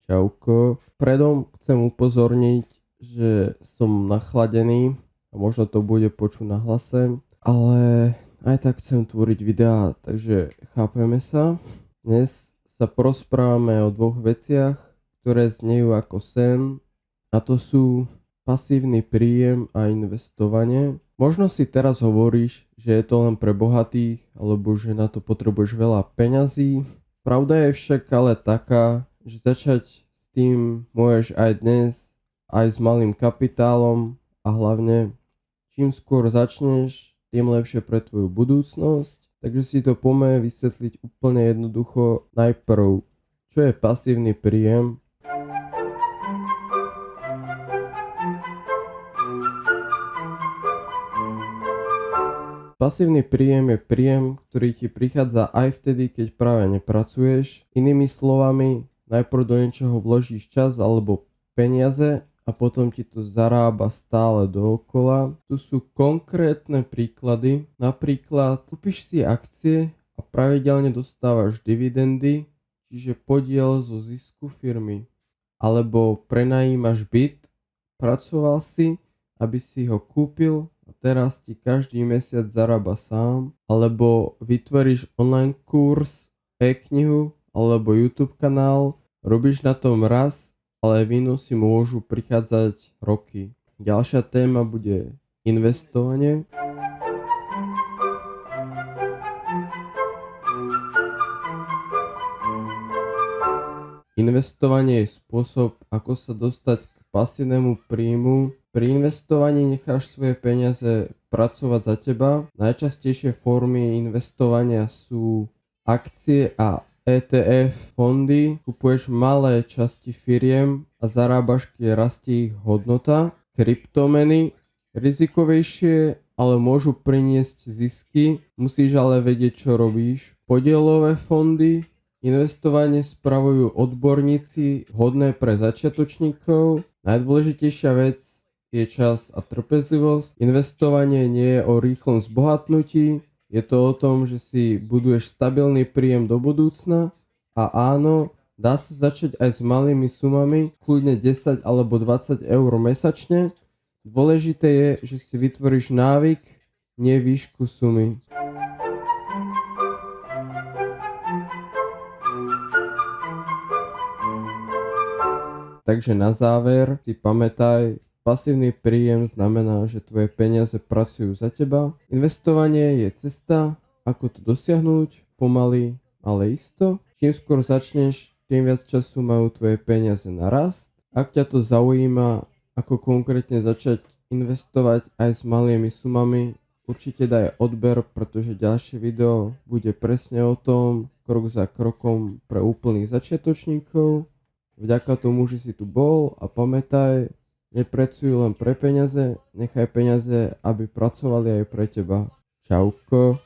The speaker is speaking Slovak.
Čauko. Predom chcem upozorniť, že som nachladený a možno to bude počuť na hlase, ale aj tak chcem tvoriť videá, takže chápeme sa. Dnes sa porozprávame o dvoch veciach, ktoré znejú ako sen, a to sú pasívny príjem a investovanie. Možno si teraz hovoríš, že je to len pre bohatých, alebo že na to potrebuješ veľa peňazí. Pravda je však ale taká, že začať s tým môžeš aj dnes, aj s malým kapitálom, a hlavne čím skôr začneš, tým lepšie pre tvoju budúcnosť. Takže si to poďme vysvetliť úplne jednoducho. Najprv, čo je pasívny príjem? Pasívny príjem je príjem, ktorý ti prichádza aj vtedy, keď práve nepracuješ. Inými slovami, najprv do niečoho vložíš čas alebo peniaze a potom ti to zarába stále dookola. Tu sú konkrétne príklady. Napríklad kúpiš si akcie a pravidelne dostávaš dividendy, čiže podiel zo zisku firmy. Alebo prenajímaš byt, pracoval si, aby si ho kúpil a teraz ti každý mesiac zarába sám. Alebo vytvoríš online kurz, e-knihu alebo YouTube kanál, robíš na tom raz, ale výnosy môžu prichádzať roky. Ďalšia téma bude investovanie. Investovanie je spôsob, ako sa dostať k pasívnemu príjmu. Pri investovaní necháš svoje peniaze pracovať za teba. Najčastejšie formy investovania sú akcie a ETF fondy. Kupuješ malé časti firiem a zarábaš, keď rastie ich hodnota. Kryptomeny, rizikovejšie, ale môžu priniesť zisky. Musíš ale vedieť, čo robíš. Podielové fondy, investovanie spravujú odborníci vhodné pre začiatočníkov. Najdôležitejšia vec je čas a trpezlivosť. Investovanie nie je o rýchlom zbohatnutí, je to o tom, že si buduješ stabilný príjem do budúcna. A áno, dá sa začať aj s malými sumami, kľudne 10 alebo 20 eur mesačne. Dôležité je, že si vytvoríš návyk, nie výšku sumy. Takže na záver si pamätaj, pasívny príjem znamená, že tvoje peniaze pracujú za teba. Investovanie je cesta, ako to dosiahnuť, pomaly, ale isto. Čím skôr začneš, tým viac času majú tvoje peniaze na rast. Ak ťa to zaujíma, ako konkrétne začať investovať aj s malými sumami, určite daj odber, pretože ďalšie video bude presne o tom, krok za krokom pre úplných začiatočníkov. Vďaka tomu, že si tu bol, a pamätaj, nepracuj len pre peniaze, nechaj peniaze, aby pracovali aj pre teba. Čauko.